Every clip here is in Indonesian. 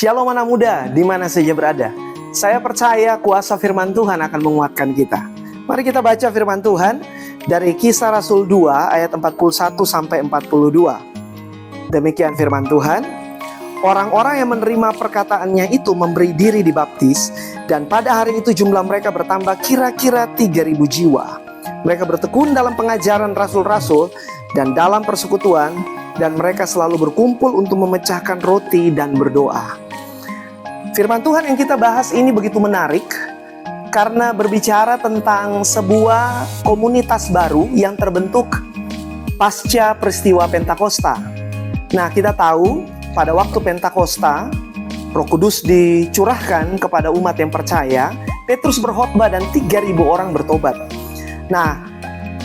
Shalom anak muda, di mana saja berada. Saya percaya kuasa firman Tuhan akan menguatkan kita. Mari kita baca firman Tuhan dari Kisah Rasul 2 ayat 41 sampai 42. Demikian firman Tuhan. Orang-orang yang menerima perkataannya itu memberi diri dibaptis, dan pada hari itu jumlah mereka bertambah kira-kira 3.000 jiwa. Mereka bertekun dalam pengajaran rasul-rasul dan dalam persekutuan, dan mereka selalu berkumpul untuk memecahkan roti dan berdoa. Firman Tuhan yang kita bahas ini begitu menarik karena berbicara tentang sebuah komunitas baru yang terbentuk pasca peristiwa Pentakosta. Nah, kita tahu pada waktu Pentakosta, Roh Kudus dicurahkan kepada umat yang percaya. Petrus berkhotbah dan 3.000 orang bertobat. Nah,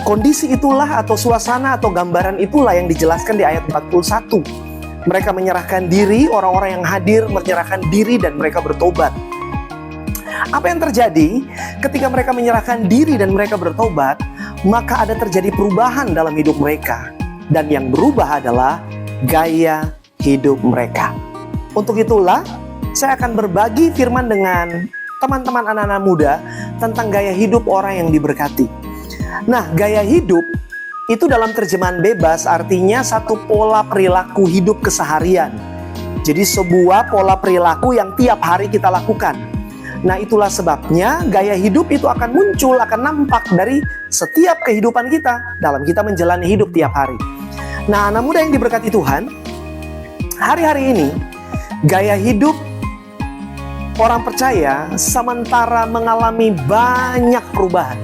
kondisi itulah atau suasana atau gambaran itulah yang dijelaskan di ayat 41. Mereka menyerahkan diri, orang-orang yang hadir menyerahkan diri dan mereka bertobat. Apa yang terjadi ketika mereka menyerahkan diri dan mereka bertobat? Maka ada terjadi perubahan dalam hidup mereka. Dan yang berubah adalah gaya hidup mereka. Untuk itulah saya akan berbagi firman dengan teman-teman anak-anak muda tentang gaya hidup orang yang diberkati. Nah, gaya hidup itu dalam terjemahan bebas artinya satu pola perilaku hidup keseharian. Jadi sebuah pola perilaku yang tiap hari kita lakukan. Nah, itulah sebabnya gaya hidup itu akan muncul, akan nampak dari setiap kehidupan kita dalam kita menjalani hidup tiap hari. Nah, anak muda yang diberkati Tuhan, hari-hari ini gaya hidup orang percaya sementara mengalami banyak perubahan.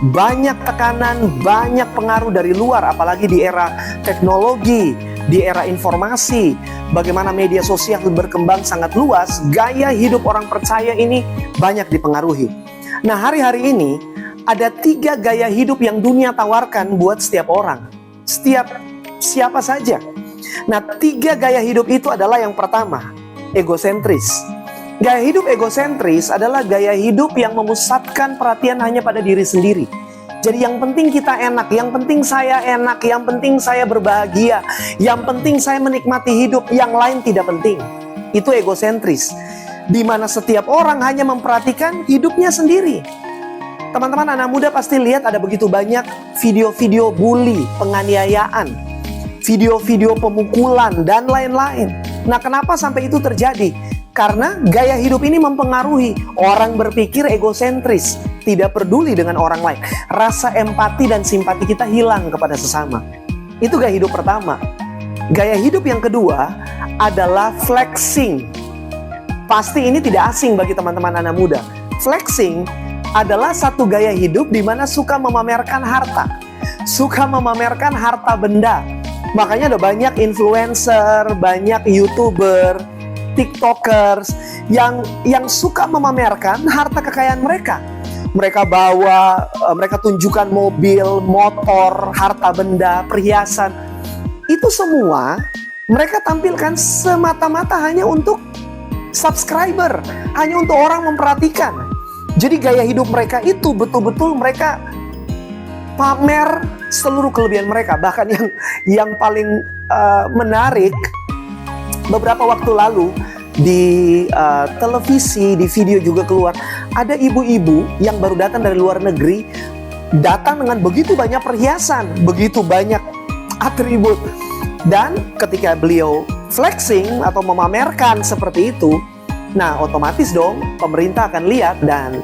Banyak tekanan, banyak pengaruh dari luar, apalagi di era teknologi, di era informasi, bagaimana media sosial berkembang sangat luas, gaya hidup orang percaya ini banyak dipengaruhi. Nah, hari-hari ini ada 3 gaya hidup yang dunia tawarkan buat setiap orang, setiap siapa saja. Nah, 3 gaya hidup itu adalah yang pertama, egosentris. Gaya hidup egosentris adalah gaya hidup yang memusatkan perhatian hanya pada diri sendiri. Jadi yang penting kita enak, yang penting saya enak, yang penting saya berbahagia, yang penting saya menikmati hidup, yang lain tidak penting. Itu egosentris, di mana setiap orang hanya memperhatikan hidupnya sendiri. Teman-teman anak muda pasti lihat ada begitu banyak video-video bully, penganiayaan, video-video pemukulan, dan lain-lain. Nah, kenapa sampai itu terjadi? Karena gaya hidup ini mempengaruhi orang berpikir egosentris, tidak peduli dengan orang lain. Rasa empati dan simpati kita hilang kepada sesama. Itu gaya hidup pertama. Gaya hidup yang kedua adalah flexing. Pasti ini tidak asing bagi teman-teman anak muda. Flexing adalah satu gaya hidup di mana suka memamerkan harta. Suka memamerkan harta benda. Makanya ada banyak influencer, banyak YouTuber, TikTokers yang suka memamerkan harta kekayaan mereka. Mereka bawa, mereka tunjukkan mobil, motor, harta benda, perhiasan. Itu semua mereka tampilkan semata-mata hanya untuk subscriber, hanya untuk orang memperhatikan. Jadi gaya hidup mereka itu betul-betul mereka pamer seluruh kelebihan mereka. Bahkan yang paling menarik, beberapa waktu lalu di televisi, di video juga keluar, ada ibu-ibu yang baru datang dari luar negeri, datang dengan begitu banyak perhiasan, begitu banyak atribut. Dan ketika beliau flexing atau memamerkan seperti itu, nah otomatis dong pemerintah akan lihat dan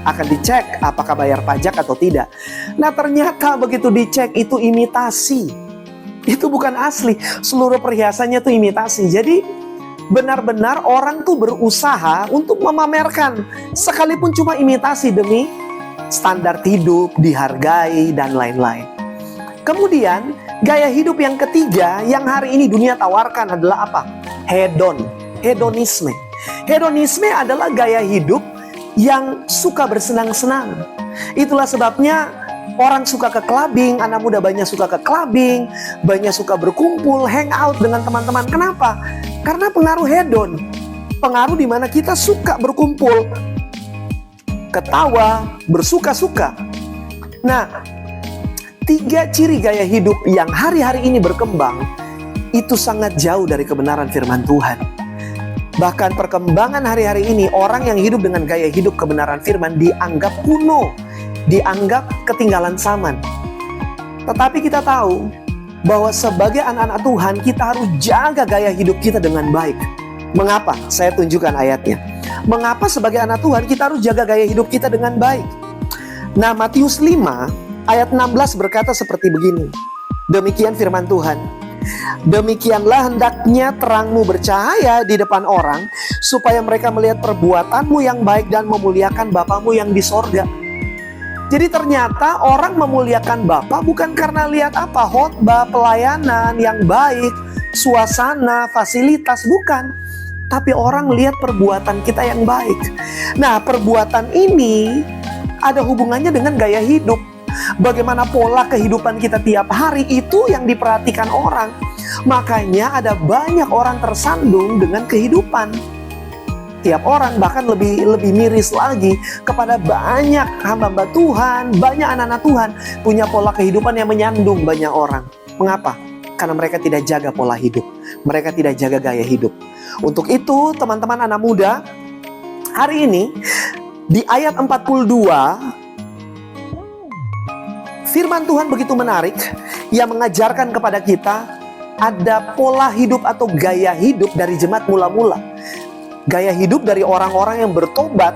akan dicek apakah bayar pajak atau tidak. Nah, ternyata begitu dicek itu imitasi. Itu bukan asli, seluruh perhiasannya itu imitasi. Jadi benar-benar orang tuh berusaha untuk memamerkan, sekalipun cuma imitasi demi standar hidup, dihargai, dan lain-lain. Kemudian gaya hidup yang ketiga yang hari ini dunia tawarkan adalah apa? Hedonisme. Hedonisme adalah gaya hidup yang suka bersenang-senang. Itulah sebabnya orang suka ke clubbing, anak muda banyak suka ke clubbing, banyak suka berkumpul, hangout dengan teman-teman. Kenapa? Karena pengaruh hedon. Pengaruh di mana kita suka berkumpul, ketawa, bersuka-suka. Nah, 3 ciri gaya hidup yang hari-hari ini berkembang itu sangat jauh dari kebenaran firman Tuhan. Bahkan perkembangan hari-hari ini, orang yang hidup dengan gaya hidup kebenaran firman dianggap kuno, dianggap ketinggalan zaman. Tetapi kita tahu bahwa sebagai anak-anak Tuhan, kita harus jaga gaya hidup kita dengan baik. Mengapa? Saya tunjukkan ayatnya. Mengapa sebagai anak Tuhan kita harus jaga gaya hidup kita dengan baik? Nah, Matius 5 ayat 16 berkata seperti begini. Demikian firman Tuhan. Demikianlah hendaknya terangmu bercahaya di depan orang, supaya mereka melihat perbuatanmu yang baik dan memuliakan Bapamu yang di sorga. Jadi ternyata orang memuliakan Bapa bukan karena lihat apa, khotbah, pelayanan yang baik, suasana, fasilitas, bukan. Tapi orang lihat perbuatan kita yang baik. Nah, perbuatan ini ada hubungannya dengan gaya hidup. Bagaimana pola kehidupan kita tiap hari, itu yang diperhatikan orang. Makanya ada banyak orang tersandung dengan kehidupan. Tiap orang bahkan lebih miris lagi kepada banyak hamba-hamba Tuhan, banyak anak-anak Tuhan punya pola kehidupan yang menyandung banyak orang. Mengapa? Karena mereka tidak jaga pola hidup. Mereka tidak jaga gaya hidup. Untuk itu teman-teman anak muda, hari ini di ayat 42 firman Tuhan begitu menarik yang mengajarkan kepada kita ada pola hidup atau gaya hidup dari jemaat mula-mula. Gaya hidup dari orang-orang yang bertobat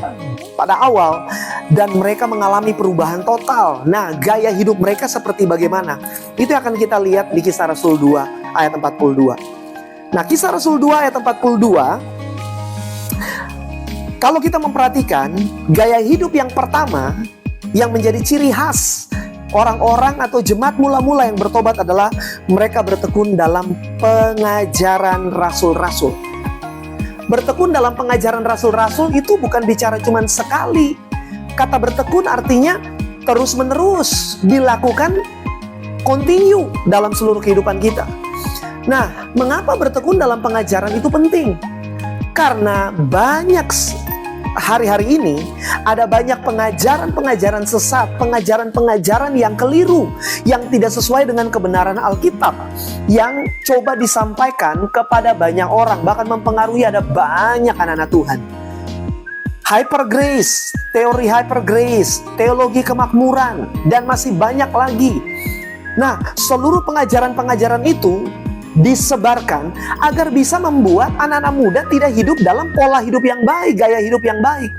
pada awal dan mereka mengalami perubahan total. Nah, gaya hidup mereka seperti bagaimana? Itu akan kita lihat di Kisah Rasul 2 ayat 42. Nah, Kisah Rasul 2 ayat 42, kalau kita memperhatikan gaya hidup yang pertama yang menjadi ciri khas orang-orang atau jemaat mula-mula yang bertobat adalah mereka bertekun dalam pengajaran rasul-rasul. Bertekun dalam pengajaran rasul-rasul itu bukan bicara cuma sekali. Kata bertekun artinya terus-menerus dilakukan, continue dalam seluruh kehidupan kita. Nah, mengapa bertekun dalam pengajaran itu penting? Karena banyak hari-hari ini ada banyak pengajaran-pengajaran sesat, pengajaran-pengajaran yang keliru, yang tidak sesuai dengan kebenaran Alkitab, yang coba disampaikan kepada banyak orang, bahkan mempengaruhi ada banyak anak-anak Tuhan. Hyper grace, teori hyper grace, teologi kemakmuran, dan masih banyak lagi. Nah, seluruh pengajaran-pengajaran itu disebarkan agar bisa membuat anak-anak muda tidak hidup dalam pola hidup yang baik, gaya hidup yang baik.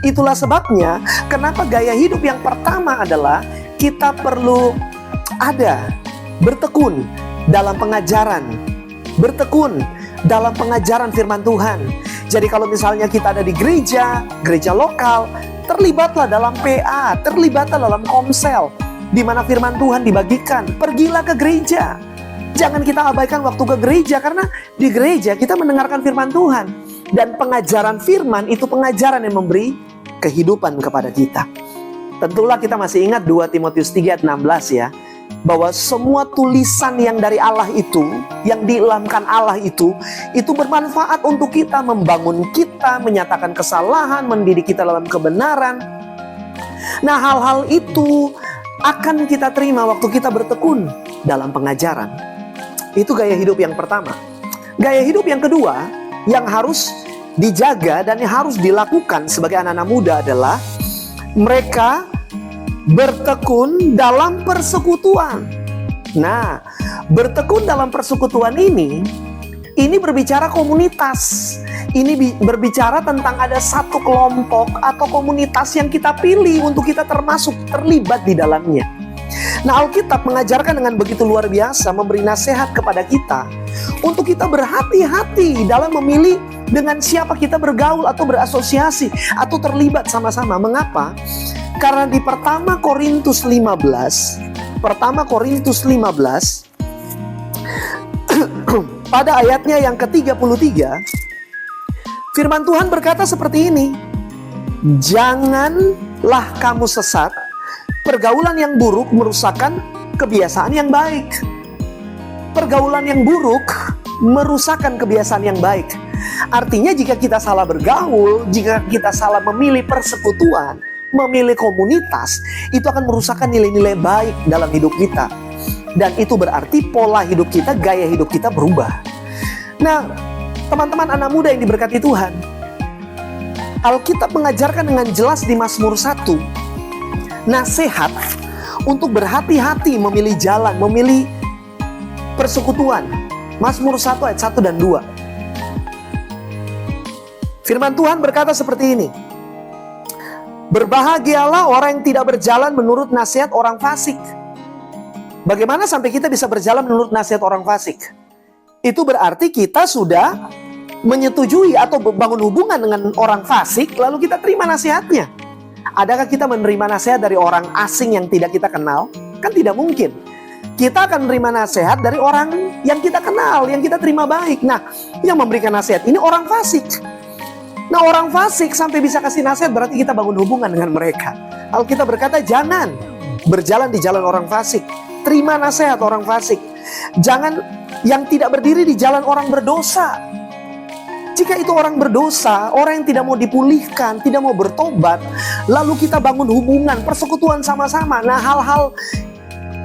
Itulah sebabnya kenapa gaya hidup yang pertama adalah kita perlu ada bertekun dalam pengajaran, bertekun dalam pengajaran firman Tuhan. Jadi kalau misalnya kita ada di gereja lokal, terlibatlah dalam PA, terlibatlah dalam komsel di mana firman Tuhan dibagikan. Pergilah ke gereja. Jangan kita abaikan waktu ke gereja, karena di gereja kita mendengarkan firman Tuhan. Dan pengajaran firman itu pengajaran yang memberi kehidupan kepada kita. Tentulah kita masih ingat 2 Timotius 3 ayat 16 ya, bahwa semua tulisan yang dari Allah itu, yang diilhamkan Allah itu bermanfaat untuk kita, membangun kita, menyatakan kesalahan, mendidik kita dalam kebenaran. Nah, hal-hal itu akan kita terima waktu kita bertekun dalam pengajaran. Itu gaya hidup yang pertama. Gaya hidup yang kedua yang harus dijaga dan yang harus dilakukan sebagai anak-anak muda adalah mereka bertekun dalam persekutuan. Nah, bertekun dalam persekutuan ini berbicara komunitas. Ini berbicara tentang ada satu kelompok atau komunitas yang kita pilih untuk kita terlibat di dalamnya. Nah, Alkitab mengajarkan dengan begitu luar biasa, memberi nasihat kepada kita untuk kita berhati-hati dalam memilih dengan siapa kita bergaul atau berasosiasi atau terlibat sama-sama. Mengapa? Karena di pertama Korintus 15 pada ayatnya yang ke-33, firman Tuhan berkata seperti ini, janganlah kamu sesat. Pergaulan yang buruk merusakkan kebiasaan yang baik. Pergaulan yang buruk merusakkan kebiasaan yang baik. Artinya jika kita salah bergaul, jika kita salah memilih persekutuan, memilih komunitas, itu akan merusakkan nilai-nilai baik dalam hidup kita. Dan itu berarti pola hidup kita, gaya hidup kita berubah. Nah, Teman-teman anak muda yang diberkati Tuhan, Alkitab mengajarkan dengan jelas di Mazmur 1, nasihat untuk berhati-hati memilih jalan, memilih persekutuan. Mazmur 1 ayat 1 dan 2. Firman Tuhan berkata seperti ini. Berbahagialah orang yang tidak berjalan menurut nasihat orang fasik. Bagaimana sampai kita bisa berjalan menurut nasihat orang fasik? Itu berarti kita sudah menyetujui atau membangun hubungan dengan orang fasik, lalu kita terima nasihatnya. Adakah kita menerima nasihat dari orang asing yang tidak kita kenal? Kan tidak mungkin. Kita akan menerima nasihat dari orang yang kita kenal, yang kita terima baik. Nah, yang memberikan nasihat ini orang fasik. Nah, orang fasik sampai bisa kasih nasihat berarti kita bangun hubungan dengan mereka. Alkitab berkata jangan berjalan di jalan orang fasik. Terima nasihat orang fasik. Jangan yang tidak berdiri di jalan orang berdosa. Jika itu orang berdosa, orang yang tidak mau dipulihkan, tidak mau bertobat, lalu kita bangun hubungan, persekutuan sama-sama. Nah, hal-hal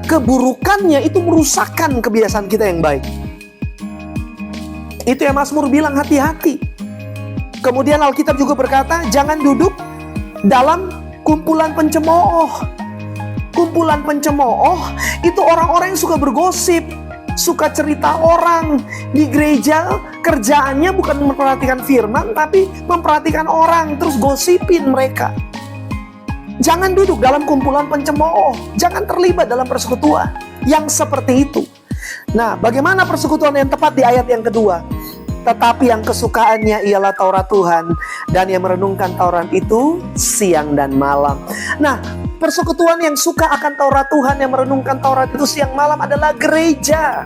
keburukannya itu merusakkan kebiasaan kita yang baik. Itu yang Mazmur bilang, hati-hati. Kemudian Alkitab juga berkata, jangan duduk dalam kumpulan pencemooh. Kumpulan pencemooh itu orang-orang yang suka bergosip, suka cerita orang. Di gereja kerjaannya bukan memperhatikan firman, tapi memperhatikan orang, terus gosipin mereka. Jangan duduk dalam kumpulan pencemooh. Jangan terlibat dalam persekutuan yang seperti itu. Nah, bagaimana persekutuan yang tepat di ayat yang kedua? Tetapi yang kesukaannya ialah Taurat Tuhan, dan yang merenungkan Taurat itu siang dan malam. Nah, persekutuan yang suka akan Taurat Tuhan, yang merenungkan Taurat itu siang malam adalah gereja.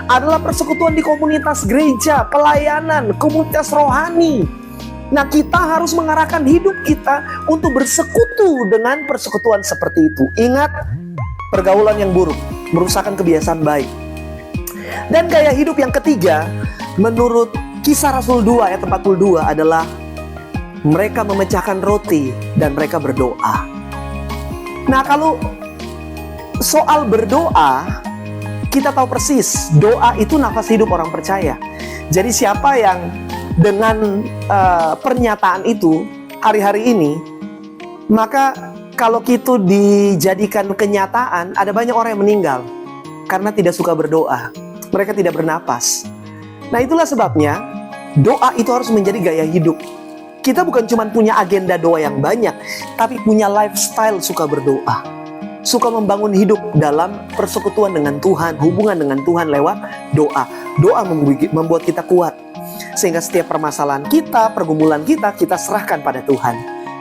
Adalah persekutuan di komunitas gereja, pelayanan, komunitas rohani. Nah, kita harus mengarahkan hidup kita untuk bersekutu dengan persekutuan seperti itu. Ingat, pergaulan yang buruk merusakkan kebiasaan baik. Dan gaya hidup yang ketiga, menurut Kisah Rasul 2 ayat 42 adalah mereka memecahkan roti dan mereka berdoa. Nah, kalau soal berdoa, kita tahu persis doa itu nafas hidup orang percaya. Jadi siapa yang dengan pernyataan itu hari-hari ini, maka kalau itu dijadikan kenyataan, ada banyak orang yang meninggal karena tidak suka berdoa. Mereka tidak bernapas. Nah, itulah sebabnya doa itu harus menjadi gaya hidup. Kita bukan cuma punya agenda doa yang banyak, tapi punya lifestyle suka berdoa. Suka membangun hidup dalam persekutuan dengan Tuhan, hubungan dengan Tuhan lewat doa. Doa membuat kita kuat. Sehingga setiap permasalahan kita, pergumulan kita, kita serahkan pada Tuhan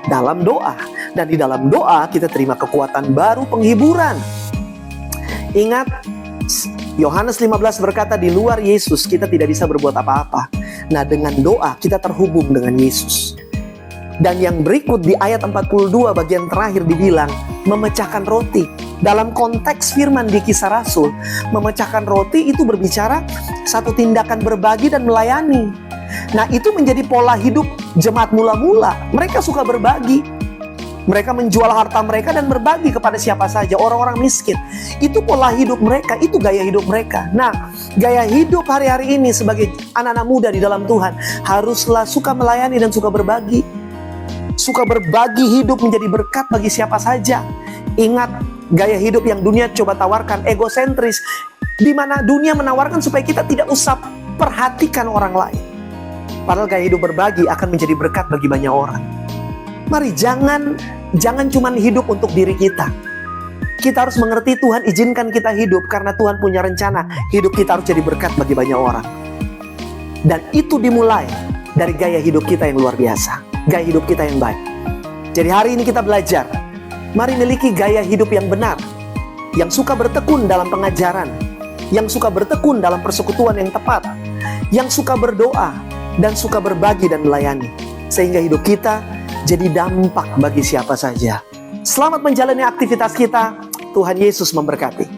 dalam doa. Dan di dalam doa kita terima kekuatan baru, penghiburan. Ingat, Yohanes 15 berkata, di luar Yesus kita tidak bisa berbuat apa-apa. Nah, dengan doa kita terhubung dengan Yesus. Dan yang berikut di ayat 42 bagian terakhir dibilang memecahkan roti. Dalam konteks firman di Kisah Rasul, memecahkan roti itu berbicara satu tindakan berbagi dan melayani. Nah, itu menjadi pola hidup jemaat mula-mula. Mereka suka berbagi. Mereka menjual harta mereka dan berbagi kepada siapa saja, orang-orang miskin. Itu pola hidup mereka, itu gaya hidup mereka. Nah, gaya hidup hari-hari ini sebagai anak-anak muda di dalam Tuhan haruslah suka melayani dan suka berbagi. Suka berbagi hidup menjadi berkat bagi siapa saja. Ingat, gaya hidup yang dunia coba tawarkan, egosentris, di mana dunia menawarkan supaya kita tidak usah perhatikan orang lain. Padahal gaya hidup berbagi akan menjadi berkat bagi banyak orang. Mari jangan cuma hidup untuk diri kita. Kita harus mengerti Tuhan izinkan kita hidup karena Tuhan punya rencana. Hidup kita harus jadi berkat bagi banyak orang. Dan itu dimulai dari gaya hidup kita yang luar biasa. Gaya hidup kita yang baik. Jadi hari ini kita belajar. Mari miliki gaya hidup yang benar. Yang suka bertekun dalam pengajaran. Yang suka bertekun dalam persekutuan yang tepat. Yang suka berdoa dan suka berbagi dan melayani. Sehingga hidup kita jadi dampak bagi siapa saja. Selamat menjalani aktivitas kita. Tuhan Yesus memberkati.